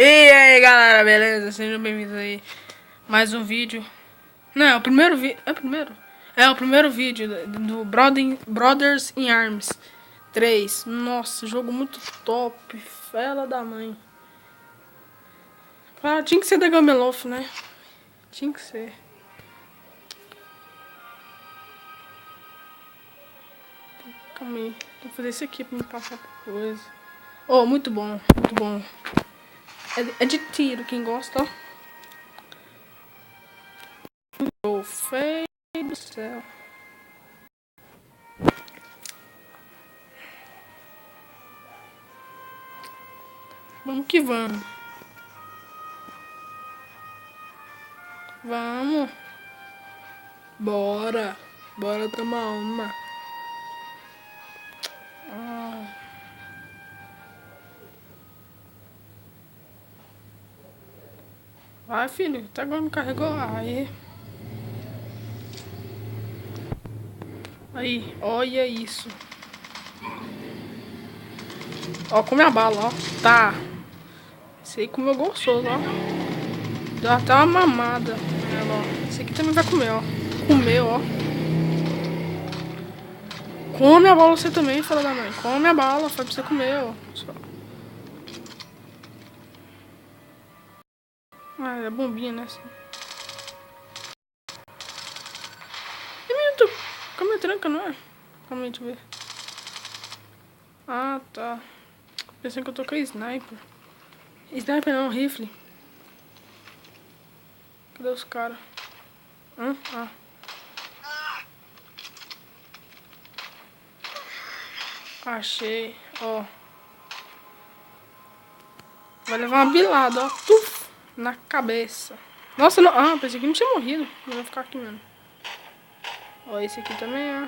E aí galera, beleza? Sejam bem-vindos aí mais um vídeo. Não, é o primeiro vídeo. É o primeiro? É o primeiro vídeo do Brothers in Arms 3. Nossa, jogo muito top. Fela da mãe. Ah, tinha que ser da Gameloft, né? Tinha que ser. Calma aí. Vou fazer isso aqui pra me passar por coisa. Oh, muito bom, muito bom. É de tiro, quem gosta, ó. Oh, feio do céu. Vamos que vamos. Vamos. Bora. Bora tomar uma. Vai, filho. Até agora não carregou. Aí. Aí. Olha isso. Ó, come a bala, ó. Tá. Esse aí comeu gostoso, ó. Deu até uma mamada nela, ó. Esse aqui também vai comer, ó. Comeu, ó. Come a bala você também, filha da mãe. Come a bala. Foi pra você comer, ó. Ah, é bombinha, né? E menino, calma aí, tranca, não é? Calma aí, deixa eu ver. Ah, tá. Pensei que eu tô com a sniper. Sniper não, rifle. Cadê os caras? Ah. Achei, ó. Vai levar uma bilada, ó. Tuf, na cabeça. Nossa, não. Ah, pensei que não tinha morrido. Eu vou ficar aqui mesmo. Ó, esse aqui também, ó.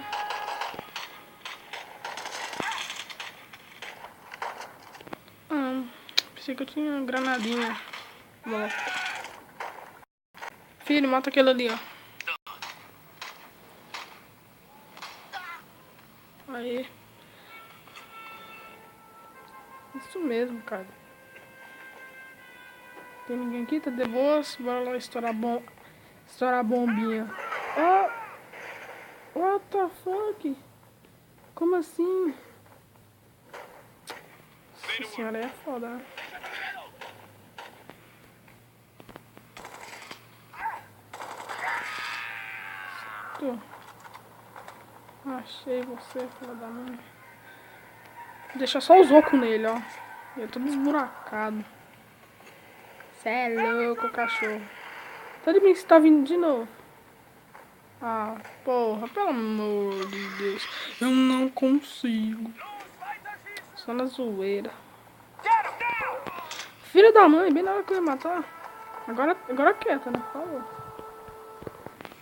Ah, pensei que eu tinha uma granadinha. Bom. Filho, mata aquele ali, ó. Aí. Isso mesmo, cara. Tem ninguém aqui? Tá de boas? Bora lá estourar a bombinha. Oh, what the fuck? Como assim? Nossa senhora, aí é foda, né? Achei você, filha da mãe. Deixa só os ocos nele, ó. Eu tô esburacado. Cê é louco, cachorro. Tá de bem que você tá vindo de novo. Ah, porra, pelo amor de Deus. Eu não consigo. Só na zoeira. Filho da mãe, bem na hora que eu ia matar. Agora quieta, né? Por favor.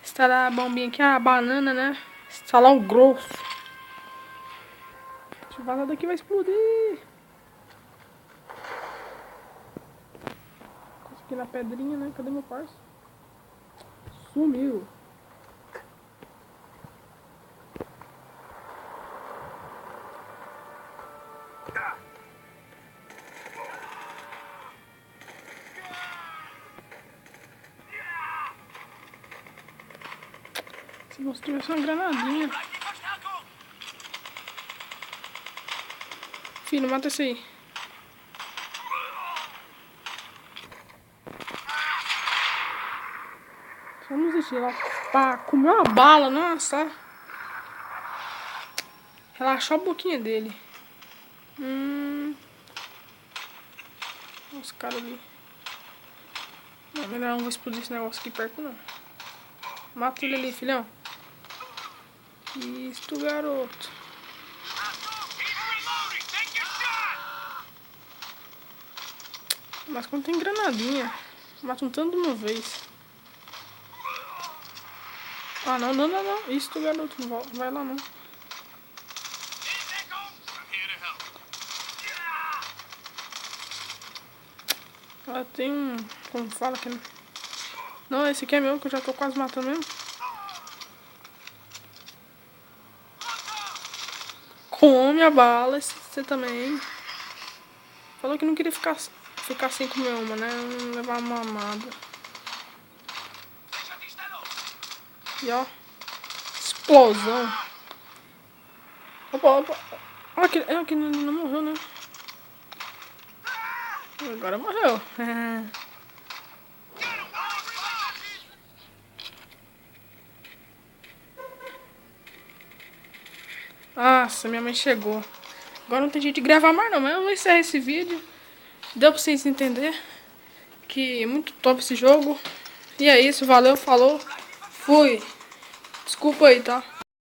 Instalar a bombinha aqui, a banana, né? Instalar o grosso. Deixa eu vazar daqui, vai explodir. Consegui na pedrinha, né? Cadê meu parça? Sumiu. Se você tivesse uma granadinha. Filho, mata esse aí. Vamos desistir lá. Pá, comeu uma bala, nossa. Relaxou a boquinha dele. Os caras ali. Não, melhor não vou explodir esse negócio aqui perto, não. Mata ele ali, filhão. Isto, garoto. Mas quando tem granadinha, mata um tanto de uma vez. Ah, não. Isto, garoto. Não vai lá, não. Ela tem um... Como fala que não... Não, esse aqui é meu, que eu já tô quase matando mesmo. Come a bala, você também. Falou que não queria ficar ficar sem comer uma, né? Não levar uma mamada. E ó. Explosão. Opa. Aqui não morreu, né? Agora morreu. Nossa, minha mãe chegou. Agora não tem jeito de gravar mais não, mas eu vou encerrar esse vídeo. Deu pra vocês entenderem que é muito top esse jogo. E é isso, valeu, falou, fui. Desculpa aí, tá?